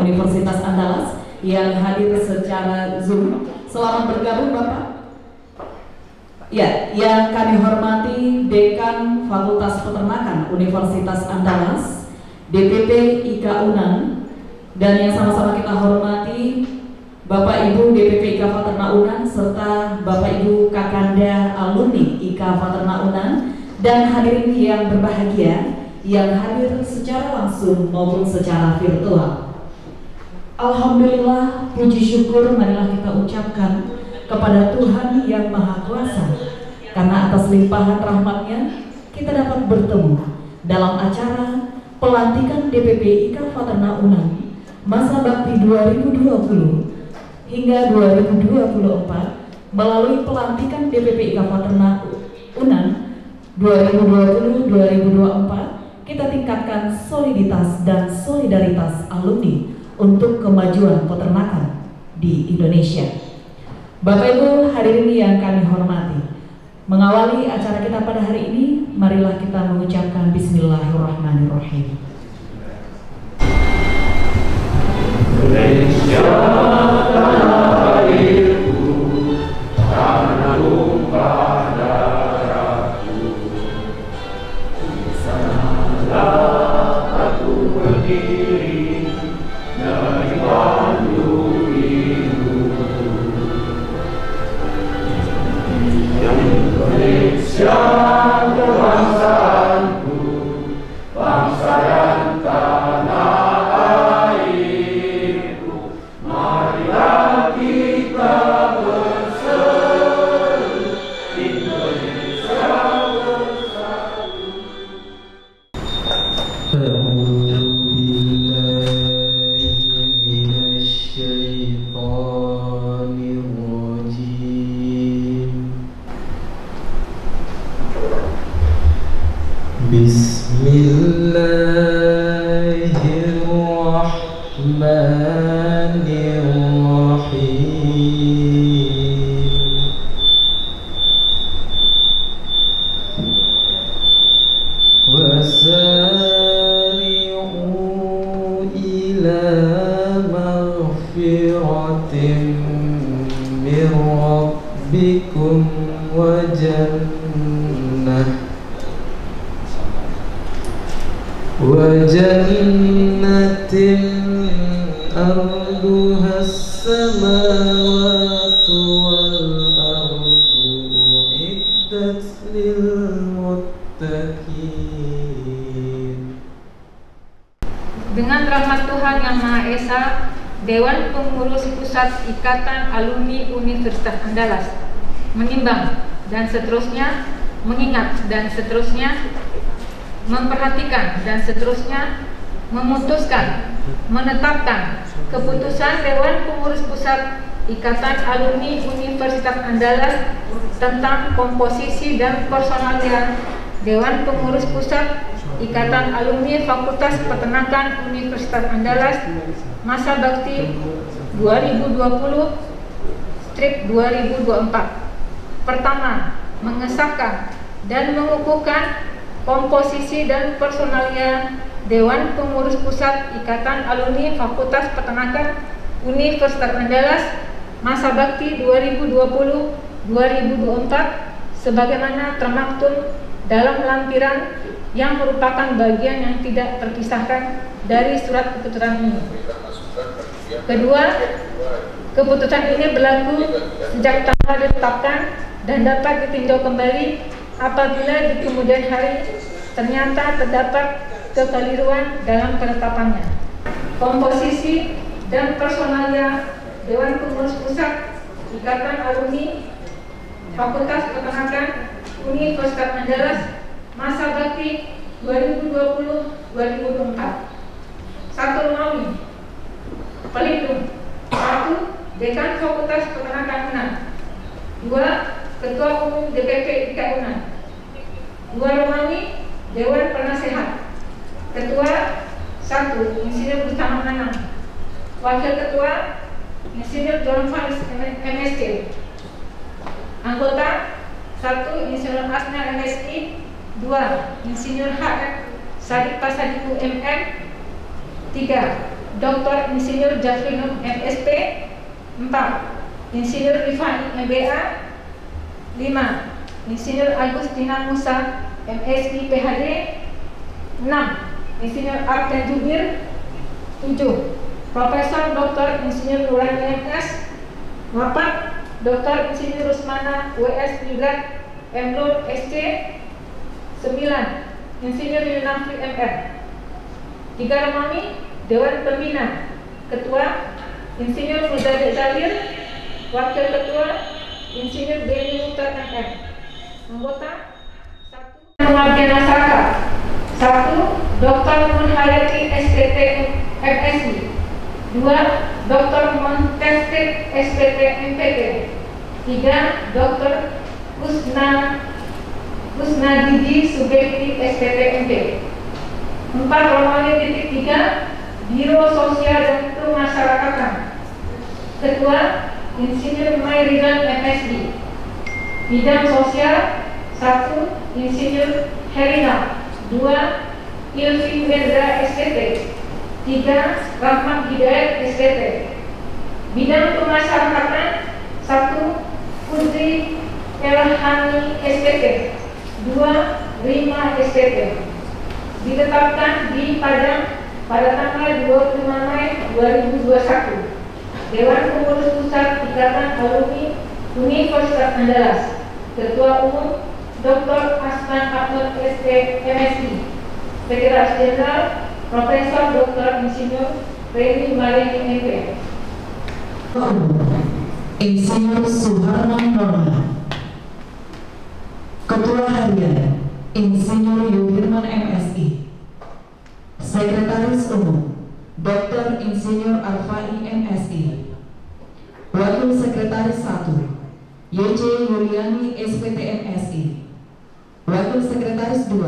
Universitas Andalas yang hadir secara Zoom. Selamat bergabung Bapak. Ya, yang kami hormati Dekan Fakultas Peternakan Universitas Andalas, DPP IKA UNAN, dan yang sama-sama kita hormati Bapak Ibu DPP IKA Faterna UNAN serta Bapak Ibu Kakanda alumni IKA Faterna UNAN, dan hadirin yang berbahagia yang hadir secara langsung maupun secara virtual. Alhamdulillah, puji syukur marilah kita ucapkan kepada Tuhan yang Maha Kuasa, karena atas limpahan rahmat-Nya kita dapat bertemu dalam acara pelantikan DPP IKA Faterna UNAN masa bakti 2020 hingga 2024 melalui pelantikan DPP IKA Faterna UNAN 2020-2024. Kita tingkatkan soliditas dan solidaritas alumni untuk kemajuan peternakan di Indonesia. Bapak Ibu hadirin yang kami hormati, mengawali acara kita pada hari ini, marilah kita mengucapkan Bismillahirrahmanirrahim. Indonesia tanah airku, tanah tumpah darahku, di sanalah aku berdiri dari Bandung Ibu. Indonesia kebangsaanku, bangsa dan tanah airku, marilah kita berseru, Indonesia bersatu. Bismillahirrahmanirrahim. Wasari'u ila maghfiratin min rabbikum wa jannatin arduha as-samawati wal ardu uiddat lil muttaqin. Dengan rahmat Tuhan Yang Maha Esa, Dewan Pengurus Pusat Ikatan Alumni Universitas Andalas menimbang dan seterusnya, mengingat dan seterusnya, memperhatikan dan seterusnya, memutuskan, menetapkan keputusan Dewan Pengurus Pusat Ikatan Alumni Universitas Andalas tentang komposisi dan personalia Dewan Pengurus Pusat Ikatan Alumni Fakultas Peternakan Universitas Andalas masa bakti 2020/2024. Pertama, mengesahkan dan mengukuhkan komposisi dan personalia Dewan Pengurus Pusat Ikatan Alumni Fakultas Peternakan Universitas Andalas masa bakti 2020-2024 sebagaimana termaktub dalam lampiran yang merupakan bagian yang tidak terpisahkan dari surat keputusan ini. Kedua, keputusan ini berlaku sejak tanggal ditetapkan dan dapat ditinjau kembali apabila di kemudian hari ternyata terdapat kekeliruan dalam penetapannya. Komposisi dan personalia Dewan Pengurus Pusat Ikatan Alumni Fakultas Peternakan Universitas Andalas masa bakti 2020-2024. 1. Romawi Pelindung. 1. Dekan Fakultas Peternakan UNAN. 2. Ketua Umum DPP IKA UNAN. 2. Romawi Dewan Penasehat. Ketua 1. Insinyur Gustama Nanang. Wakil Ketua Insinyur John Faris MSc. Anggota 1. Insinyur Asna MSI. 2. Insinyur HF Sadiq Pasadiku MM. 3. Dr. Insinyur Jafrinum MSP. 4. Insinyur Rifani MBA. 5. Insinyur Agustina Musa MSI PhD. 6. Insinyur Arten Jubir. 7. Profesor Dr. Insinyur Nurani MS. 8. Dr. Insinyur Rusmana WS Yudrat MNur SC. 9. Insinyur Yunafri MR. 3 Romawi Dewan Pembina. Ketua Insinyur Muzadid Zalir. Wakil Ketua Insinyur Beni Mukhtar MM. Anggota 1. Warga masyarakat. 1. Dr. Nurhayati SPT MSI. 2. Dr. Montestit SPT MPT. 3. Dr. Kusnadiji Subekti SPT MP. 4. Romawi titik 3. Biro Sosial dan Kemasyarakatan. Ketua Insinyur Mayrizal MSI. Bidang Sosial 1. Insinyur Herina. 2. Ilvi Wendra SPT. 3. Rahmat Hidayat SPT. Bidang Kemasyarakatan 1. Putri Elhani SPT. 2. Rima SPT. Ditetapkan di Padang pada tanggal 25 Mei 2021. Dewan Pengurus Pusat Ikatan Alumni Universitas Andalas. Ketua Umum Dr. Asman Ahmad ST MSI. Sekretaris Jenderal Profesor Dr. Insinyur Reni Marini MP. Insinyur Suharno Norma. Ketua Harian Insinyur Yudirman MSI. Sekretaris Umum Dr. Insinyur Alfai MSI. Wakil Sekretaris 1 YC Yuliani SPT MSI. Wakil Sekretaris 2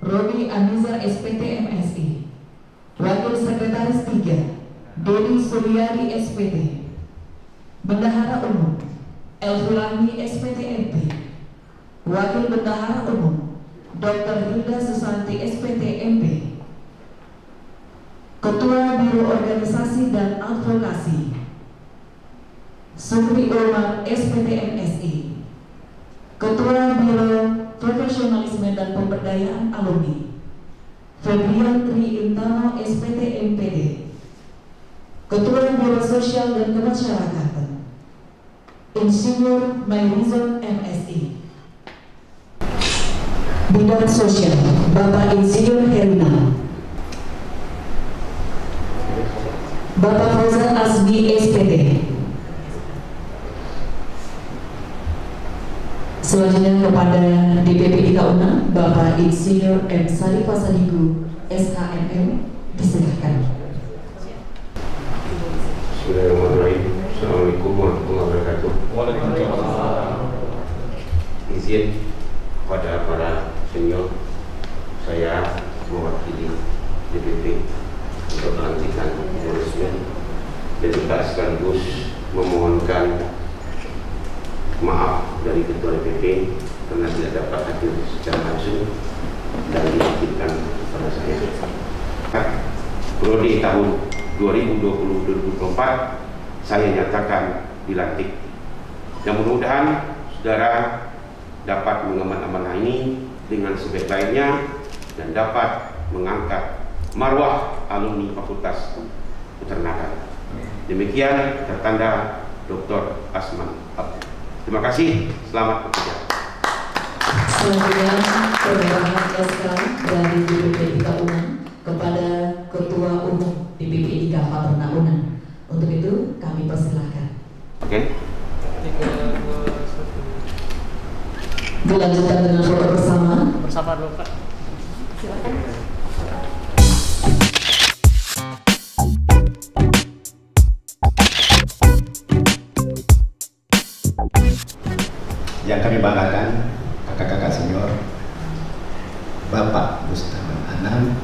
Robi Anizar SPT MSI. Wakil Sekretaris 3 Dedi Suryadi SPT. Bendahara Umum Elfulani SPT MP. Wakil Bendahara Umum Dr. Hilda Susanti SPT MP. Ketua Biro Organisasi dan Advokasi Sukri Ulman SPT MSI. Ketua Biro Profesionalisme dan Pemberdayaan Alumni Febrian Tri Intano SPT MPD. Ketua Biro Sosial dan Kemasyarakatan Insinyur Mayrizal MSI. Bidang Sosial Bapak Insinyur Herina. Bapak Fauzan Asbi SPT. Selanjutnya kepada DPP IKA Bapak Insinyur M. Sarif Pasadigu SHMM, diserahkan. Bismillahirrahmanirrahim. Assalamualaikum warahmatullahi wabarakatuh. Waalaikumsalam. Izin kepada para senior, saya mewakili DPP untuk melanjutkan resmi dan juga sekaligus memohonkan maaf dari Ketua DPP karena tidak dapat hadir secara langsung dan diizinkan kepada saya. Periode tahun 2020-2024 saya nyatakan dilantik. Dan mudah-mudahan saudara dapat mengemban amanah ini dengan sebaik-baiknya dan dapat mengangkat marwah alumni Fakultas Peternakan. Demikian tertanda Dr. Asman Abdul. Terima kasih, selamat bekerja. Selanjutnya penyerahan SK dari DPP IKA UNAN kepada Ketua Umum DPP IKA Paternak UNAN. Untuk itu kami persilahkan. Oke. 3, 2, 1. Dilanjutkan dengan foto bersama. Bersama dulu Pak. Silakan. Yang kami banggakan kakak-kakak senior, Bapak Bustaman Anam,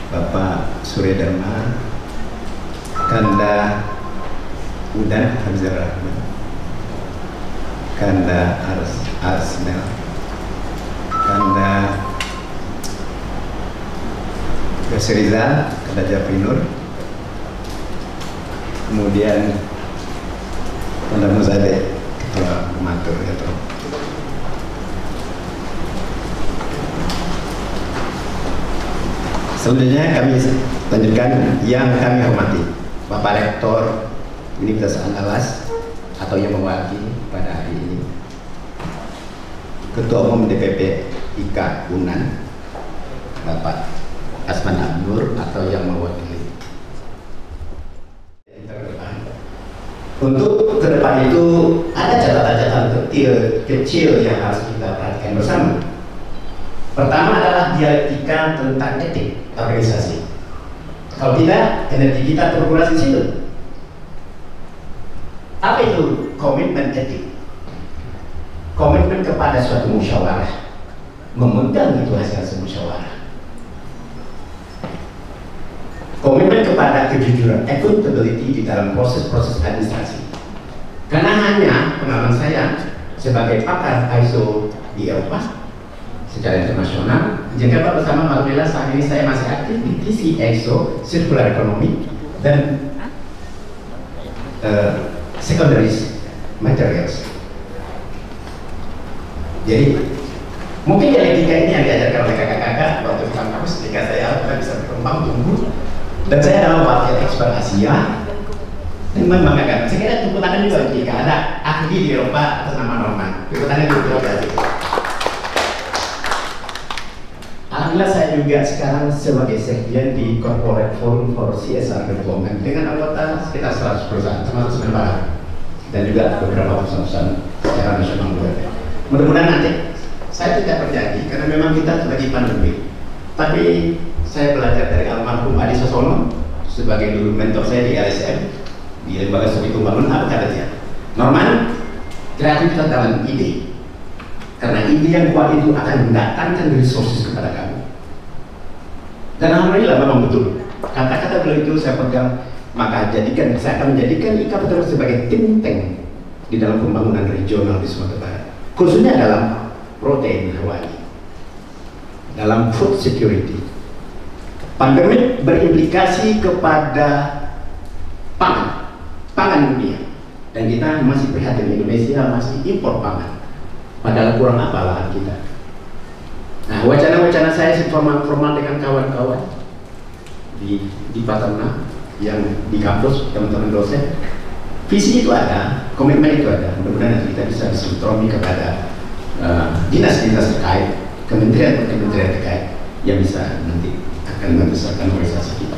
Bapak Surya Dharma, Kanda Udan Hamzah Rahman, Kanda Arsnel, Kanda Yosiriza, Kanda Jafrinur, kemudian Anda Muzade, Ketua Matur Retro. Selanjutnya kami lanjutkan yang kami hormati Bapak Rektor Universitas Andalas atau yang mewakili pada hari ini, Ketua Umum DPP IKA UNAN Bapak Asman Abnur atau yang mewakili. Untuk ke depan itu ada catatan-catatan kecil yang harus kita perhatikan bersama. Pertama adalah dialektika tentang etik organisasi. Kalau tidak, energi kita terkuras di situ. Apa itu komitmen etik? Komitmen kepada suatu musyawarah, memegang itu hasil musyawarah. Komitmen kepada kejujuran, accountability di dalam proses-proses administrasi. Karena hanya pengalaman saya sebagai pakar ISO di Eropa secara internasional, jika bersama alhamdulillah saat ini saya masih aktif di TC ISO Circular Economy dan secondary materials. Jadi mungkin dialektika ini yang diajarkan oleh kakak-kakak waktu di kampus ketika saya bisa berkembang tumbuh. Dan saya adalah wakil ekspert Asia dan membanggakan. Saya kira tepuk tangan juga jika ada ahli di Eropa atas nama Norman. Tepuk tangan juga berarti. Alhamdulillah saya juga sekarang sebagai sekjen di Corporate Forum for CSR Development dengan anggota sekitar 100 perusahaan termasuk Semen dan juga beberapa perusahaan secara nasional juga. Mudah-mudahan nanti saya tidak berjanji karena memang kita lagi pandemi. Tapi saya belajar dari almarhum Adi Sasono sebagai dulu mentor saya di LSM di Lembaga Studi Pembangunan. Apa kata dia? Norman, kreativitas dalam ide. Karena ide yang kuat itu akan mendatangkan resources kepada kamu. Dan alhamdulillah memang betul. Kata-kata beliau itu saya pegang, maka saya akan menjadikan IKA betul sebagai think tank di dalam pembangunan regional di Sumatera Barat. Khususnya dalam protein hewani, dalam food security. Pandemi berimplikasi kepada pangan dunia, dan kita masih prihatin Indonesia masih impor pangan, padahal kurang apa lahan kita. Nah, wacana-wacana saya formal dengan kawan-kawan di Paterna yang di kampus, teman-teman dosen, visi itu ada, komitmen itu ada. Mudah-mudahan kita bisa disentromi kepada dinas-dinas terkait, kementerian-kementerian terkait yang bisa nanti akan membesarkan organisasi kita.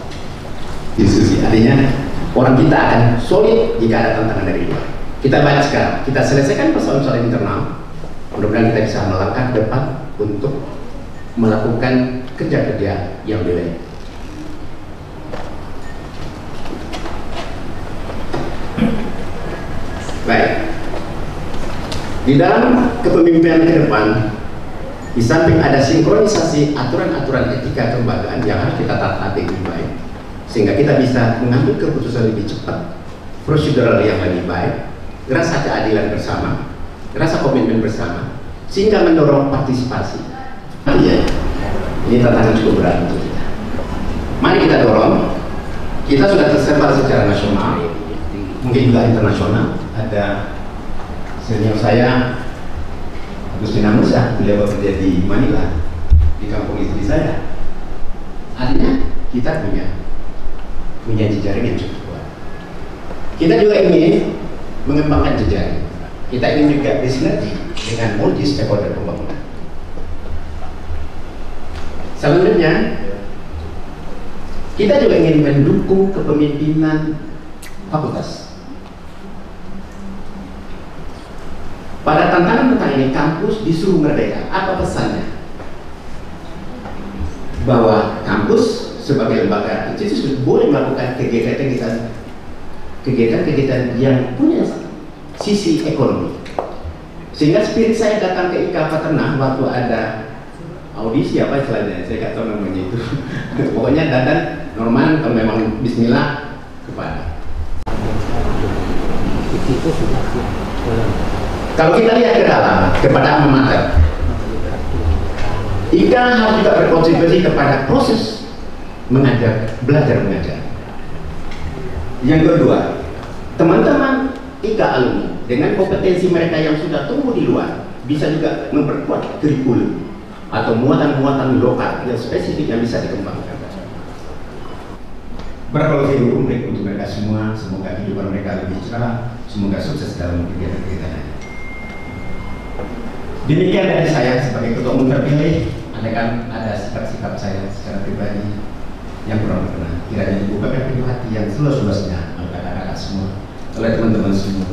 Diskusi artinya orang kita akan solid jika ada tantangan dari luar. Kita banyak sekarang, kita selesaikan persoalan-persoalan internal. Mudah-mudahan kita bisa melangkah ke depan untuk melakukan kerja-kerja yang lebih baik. Baik. Di dalam kepemimpinan ke depan, di samping ada sinkronisasi aturan-aturan etika kelembagaan yang harus kita taati lebih baik, sehingga kita bisa mengambil keputusan lebih cepat, prosedural yang lebih baik, rasa keadilan bersama, rasa komitmen bersama, sehingga mendorong partisipasi. Iya, ini tantangan cukup berat untuk kita. Mari kita dorong. Kita sudah tersebar secara nasional, mungkin juga internasional. Ada senior saya, Agustina Musa, beliau bekerja di Manila, di kampung istri saya. Artinya kita punya jejaring yang cukup kuat. Kita juga ingin mengembangkan jejaring. Kita ingin juga bersinergi dengan multi stakeholder pembangunan. Selanjutnya, kita juga ingin mendukung kepemimpinan fakultas. Pada tantangan tentang ini, kampus disuruh merdeka. Apa pesannya? Bahwa kampus sebagai lembaga itu boleh melakukan kegiatan yang punya sisi ekonomi. Sehingga spirit saya datang ke IKA Paterna waktu ada audisi apa istilahnya, saya nggak tahu namanya itu. Pokoknya Dadan Norman kalau memang Bismillah kepada. Kalau kita lihat ke dalam, kepada alma mater, IKA harus juga berkontribusi kepada proses mengajar, belajar mengajar. Yang kedua, teman-teman IKA alumni dengan kompetensi mereka yang sudah tumbuh di luar bisa juga memperkuat kurikulum atau muatan-muatan lokal yang spesifik yang bisa dikembangkan. Berapa untuk mereka semua, semoga kehidupan mereka lebih cerah, semoga sukses dalam kegiatan-kegiatan. Demikian dari saya sebagai ketua umum terpilih. Andaikan ada sikap-sikap saya secara pribadi yang kurang berkenan, kiranya dibukakan pintu hati yang seluas-luasnya oleh kakak-kakak semua, oleh teman-teman semua.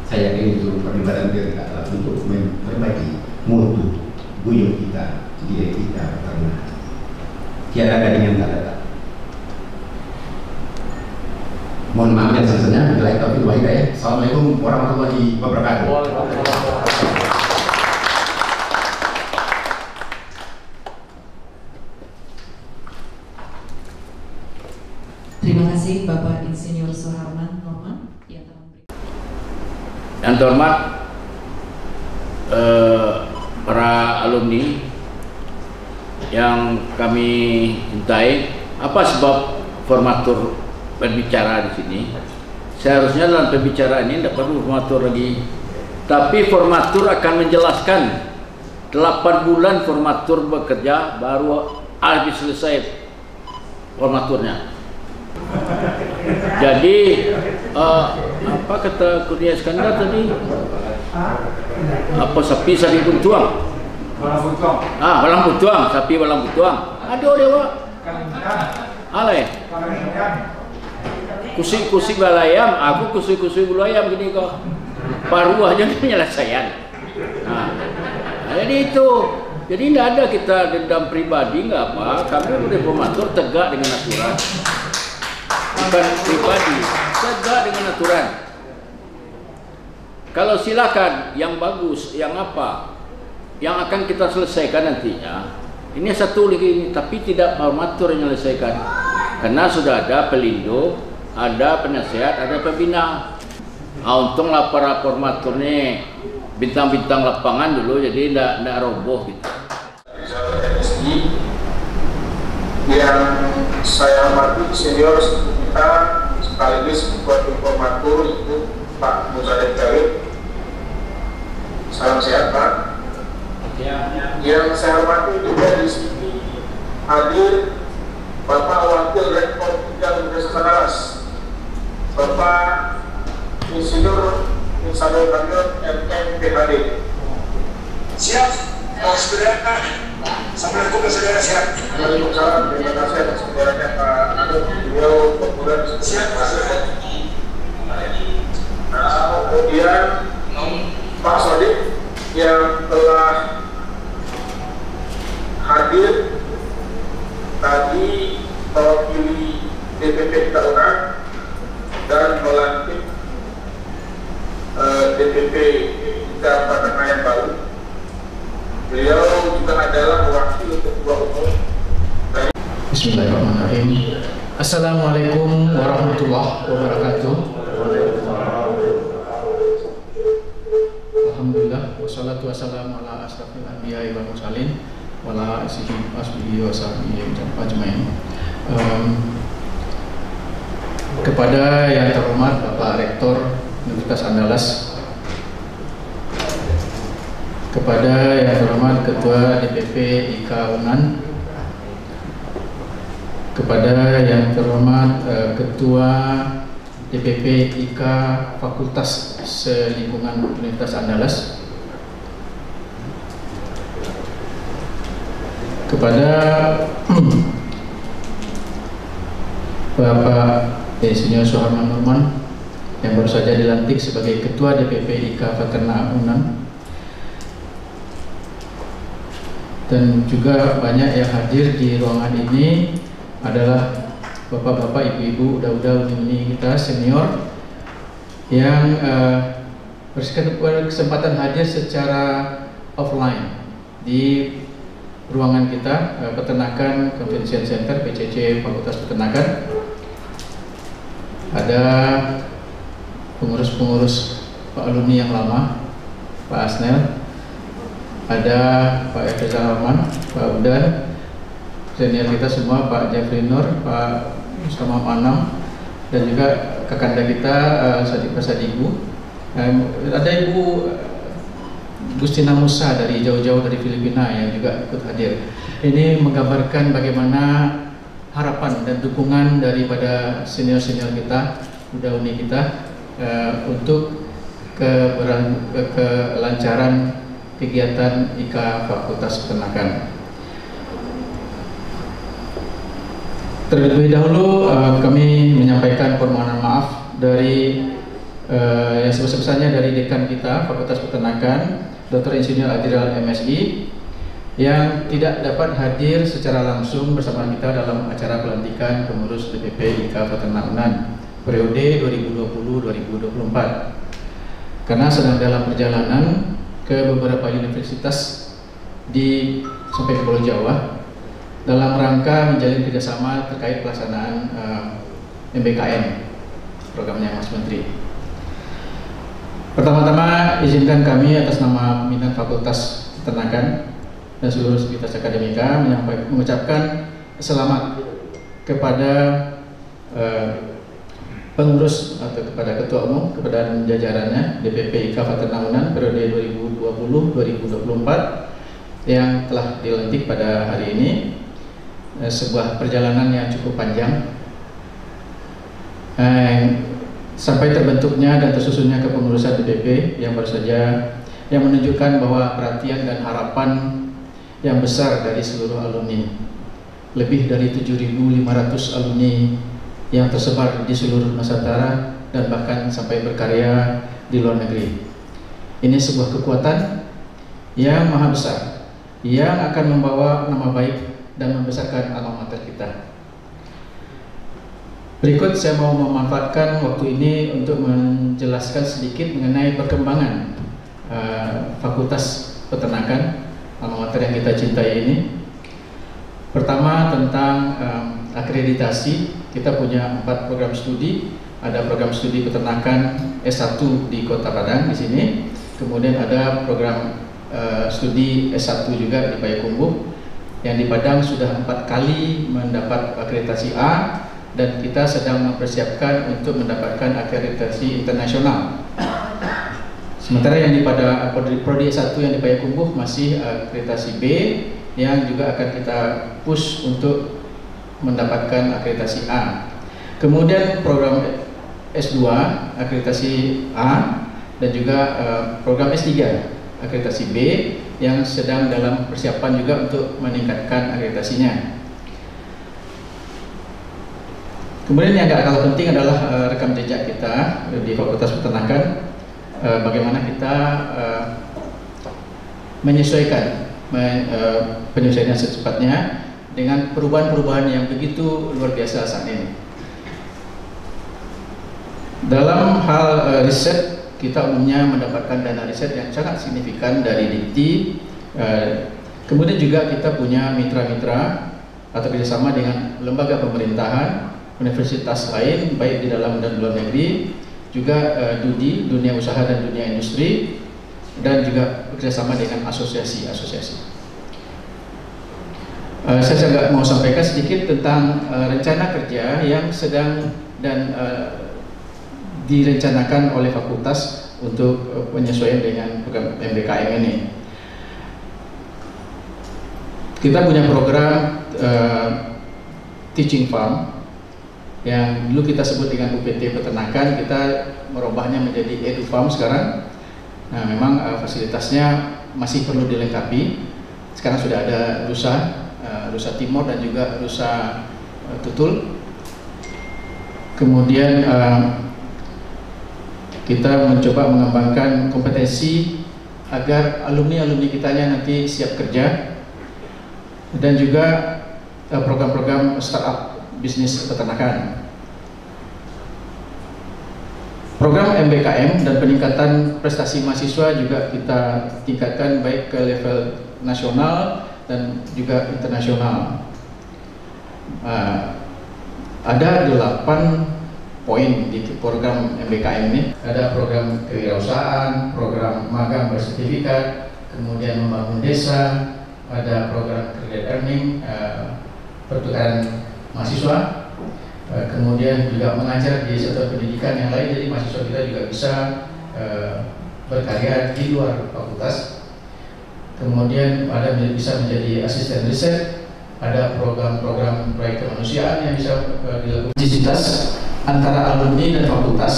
Saya yakin itu perlibatan diri adalah untuk memperbaiki mutu buyut kita, diri kita karena tiada gading yang tak datang. Mohon maaf yang sebesarnya. Bila taufiq wal hidayah. Assalamualaikum warahmatullahi wabarakatuh. Terima kasih Bapak Insinyur Suharman Norman yang telah memberikan. Yang terhormat para alumni yang kami cintai, apa sebab formatur berbicara di sini? Seharusnya dalam pembicaraan ini tidak perlu formatur lagi, tapi formatur akan menjelaskan 8 bulan formatur bekerja baru habis selesai formaturnya. Jadi apa kata Kurnia Iskandar tadi? Apa sapi sapi buntuang? Balang buntuang, sapi balang buntuang. Aduh dewa. Alay. Kusik-kusik balayam, aku kusik-kusik bulu ayam gini kok. Paruh aja penyelesaian. Nah, jadi itu. Jadi tidak ada kita dendam pribadi, nggak apa. Kami reformator tegak dengan aturan. Bukan pribadi, tegak dengan aturan. Kalau silakan yang bagus, yang apa, yang akan kita selesaikan nantinya. Ini satu lagi ini, tapi tidak formatur yang menyelesaikan. Karena sudah ada pelindung, ada penasehat, ada pembina. Untunglah para formaturnya bintang-bintang lapangan dulu, jadi tidak roboh gitu. Yang saya hormati senior kita sekaligus buat informator itu Pak Muzadek Jalil. Salam sehat Pak. Yang saya hormati juga di sini hadir Bapak Wakil Rektor 3 Universitas Andalas, Bapak Insinyur Insanul Kamil MM PhD. Siap, Pak Saudara. Assalamualaikum saudara, siap. Waalaikumsalam, terima kasih atas saudaranya Pak Anu, beliau kemudian siap. Kemudian Pak Sodik yang telah hadir tadi mewakili DPP Tahunan dan melantik DPP kita Paterna yang baru. Beliau juga adalah wakil ketua umum. Bismillahirrahmanirrahim. Assalamualaikum warahmatullahi wabarakatuh. Alhamdulillah, wassalatu wassalamu ala asrafil anbiya'i wal mursalin wa ala alihi wa sahbihi ajmain. Kepada yang terhormat Bapak Rektor Universitas Andalas, kepada yang terhormat Ketua DPP IKA UNAN, kepada yang terhormat Ketua DPP IKA Fakultas Selingkungan Universitas Andalas, kepada Bapak Insinyur Suharman Norman yang baru saja dilantik sebagai Ketua DPP IKA Paterna UNAN, dan juga banyak yang hadir di ruangan ini adalah bapak-bapak, ibu-ibu, udah uni kita senior yang berkesempatan hadir secara offline di ruangan kita, Peternakan Convention Center PCC Fakultas Peternakan. Ada pengurus-pengurus Pak alumni yang lama, Pak Asnel, ada Pak Efrizal Rahman, Pak Udan, senior kita semua, Pak Jeffrey Nur, Pak Mustafa Manam, dan juga kakanda kita Sadiku. Ada Ibu Gustina Musa dari jauh-jauh dari Filipina yang juga ikut hadir. Ini menggambarkan bagaimana harapan dan dukungan daripada senior-senior kita, Uda Uni kita, untuk kelancaran kegiatan IKA Fakultas Peternakan. Terlebih dahulu kami menyampaikan permohonan maaf dari yang sebesar-besarnya dari dekan kita Fakultas Peternakan, Dr. Insinyur Adhiral MSI, yang tidak dapat hadir secara langsung bersama kita dalam acara pelantikan pengurus DPP IKA Peternakan periode 2020-2024 karena sedang dalam perjalanan ke beberapa universitas sampai ke Pulau Jawa dalam rangka menjalin kerjasama terkait pelaksanaan MBKM, programnya Mas Menteri. Pertama-tama izinkan kami atas nama pimpinan Fakultas Peternakan dan seluruh sivitas akademika mengucapkan selamat kepada pengurus atau kepada ketua umum, kepada jajarannya DPP IKA Peternakan periode 2020-2024 yang telah dilantik pada hari ini. Sebuah perjalanan yang cukup panjang sampai terbentuknya dan tersusunnya kepengurusan DPP yang baru saja, yang menunjukkan bahwa perhatian dan harapan yang besar dari seluruh alumni, lebih dari 7.500 alumni yang tersebar di seluruh Nusantara dan bahkan sampai berkarya di luar negeri. Ini sebuah kekuatan yang maha besar yang akan membawa nama baik dan membesarkan alma mater kita. Berikut saya mau memanfaatkan waktu ini untuk menjelaskan sedikit mengenai perkembangan Fakultas Peternakan, alma mater yang kita cintai ini. Pertama tentang akreditasi, kita punya 4 program studi. Ada program studi peternakan S1 di Kota Padang di sini. Kemudian ada program studi S1 juga di Payakumbuh, yang di Padang sudah 4 kali mendapat akreditasi A, dan kita sedang mempersiapkan untuk mendapatkan akreditasi internasional. Sementara yang pada prodi S1 yang di Payakumbuh masih akreditasi B, yang juga akan kita push untuk mendapatkan akreditasi A. Kemudian program S2 akreditasi A, dan juga program S3 akreditasi B yang sedang dalam persiapan juga untuk meningkatkan akreditasinya. Kemudian yang gak kalah penting adalah rekam jejak kita di Fakultas Peternakan, bagaimana kita menyesuaikan penyesuaian secepatnya dengan perubahan-perubahan yang begitu luar biasa saat ini. Dalam hal riset, kita umumnya mendapatkan dana riset yang sangat signifikan dari Dikti. Kemudian juga kita punya mitra-mitra atau kerjasama dengan lembaga pemerintahan, universitas lain baik di dalam dan luar negeri, juga DUDI, dunia usaha dan dunia industri, dan juga bekerjasama dengan asosiasi-asosiasi. Saya juga mau sampaikan sedikit tentang rencana kerja yang sedang dan direncanakan oleh fakultas untuk penyesuaian dengan program MBKM ini. Kita punya program Teaching Farm yang dulu kita sebut dengan UPT Peternakan, kita merubahnya menjadi Edu Farm sekarang. Nah, memang fasilitasnya masih perlu dilengkapi. Sekarang sudah ada rusa Timur dan juga rusa Tutul. Kemudian kita mencoba mengembangkan kompetensi agar alumni-alumni kitanya nanti siap kerja, dan juga program-program startup bisnis peternakan. Program MBKM dan peningkatan prestasi mahasiswa juga kita tingkatkan baik ke level nasional dan juga internasional. Ada 8 poin di program MBKM ini. Ada program kewirausahaan, program magang bersertifikat, kemudian membangun desa, ada program career earning, pertukaran mahasiswa, kemudian juga mengajar di sektor pendidikan yang lain, jadi mahasiswa kita juga bisa berkarya di luar fakultas. Kemudian bisa menjadi asisten riset, ada program-program proyek kemanusiaan yang bisa dilakukan. Sinergitas antara alumni dan fakultas,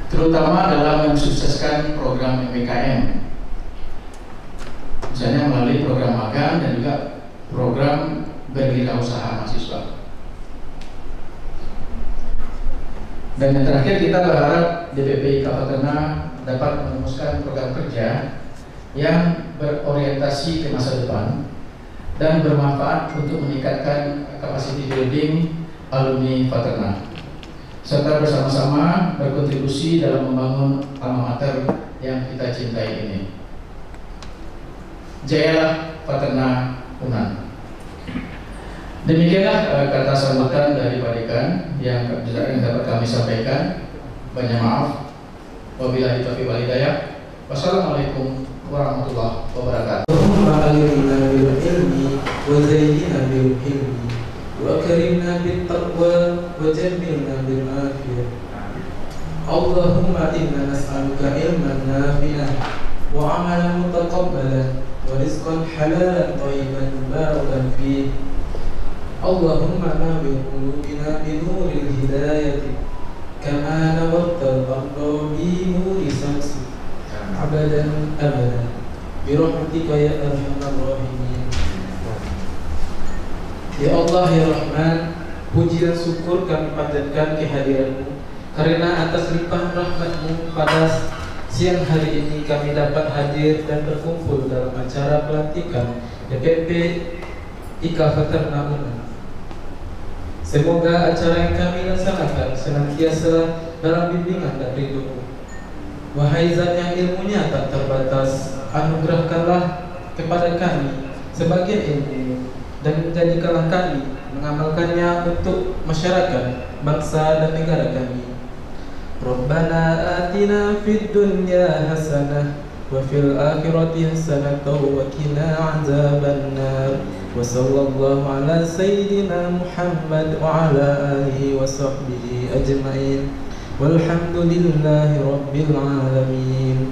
terutama dalam mensukseskan program MPKM, misalnya melalui program magang dan juga program berwirausaha mahasiswa. Dan yang terakhir, kita berharap DPP IKA Faterna dapat merumuskan program kerja yang berorientasi ke masa depan dan bermanfaat untuk meningkatkan capacity building alumni Faterna, serta bersama-sama berkontribusi dalam membangun alma mater yang kita cintai ini. Jayalah Faterna Unan. Demikianlah kata sambutan dari Pak Dekan yang dapat kami sampaikan. Banyak maaf. Wabillahi taufiq wal hidayah. Wassalamualaikum warahmatullahi wabarakatuh. Allahumma aghfirna bil ilmi wa zayyinna bil hilmi wa akrimna bit taqwa wa jammilna bil afiyah. Allahumma inna nas'aluka ilman nafi'an wa amalan mutaqabbalan wa rizqan halalan thayyiban mubarakan fihi. Allahumma nawwir qulubina bi nuril hidayati kama nawwartal arda bi nuri syamsi abadan abadan bi rahmatika ya arhamar rahimin. Ya Allah ya Rahman, puji dan syukur kami panjatkan kehadiran-Mu, karena atas limpahan rahmat-Mu pada siang hari ini kami dapat hadir dan berkumpul dalam acara pelantikan DPP IKA Faterna Unan. Semoga acara yang kami laksanakan senantiasa dalam bimbingan dan ridho-Mu. Wahai Zat yang ilmunya tak terbatas, anugerahkanlah kepada kami sebagian ilmu dan menjadikanlah kami mengamalkannya untuk masyarakat, bangsa dan negara kami. Rabbana atina fid dunya hasanah wa fil akhirati hasanah wa qina adzabannar. Wa sallallahu ala sayyidina Muhammad wa ala alihi wa sahbihi ajma'in. Walhamdulillahi rabbil alamin.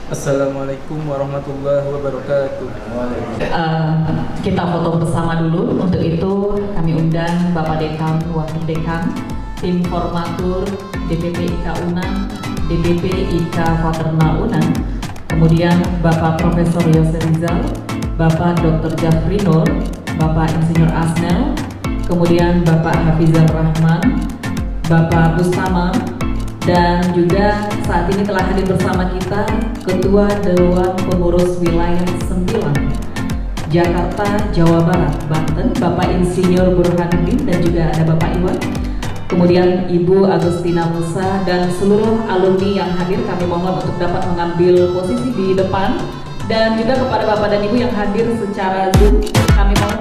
Assalamualaikum warahmatullahi wabarakatuh. Kita foto bersama dulu. Untuk itu kami undang Bapak Dekan, Wakil Dekan, tim formatur DPP IKA Unan, DPP IKA Faterna Unan, kemudian Bapak Profesor Yose Rizal, Bapak Dr. Jafri Nur, Bapak Insinyur Asnel, kemudian Bapak Hafizar Rahman, Bapak Bustama, dan juga saat ini telah hadir bersama kita Ketua Dewan Pengurus Wilayah 9 Jakarta, Jawa Barat, Banten, Bapak Insinyur Burhanuddin, dan juga ada Bapak Iwan, kemudian Ibu Agustina Musa, dan seluruh alumni yang hadir kami mohon untuk dapat mengambil posisi di depan, dan juga kepada Bapak dan Ibu yang hadir secara Zoom kami mohon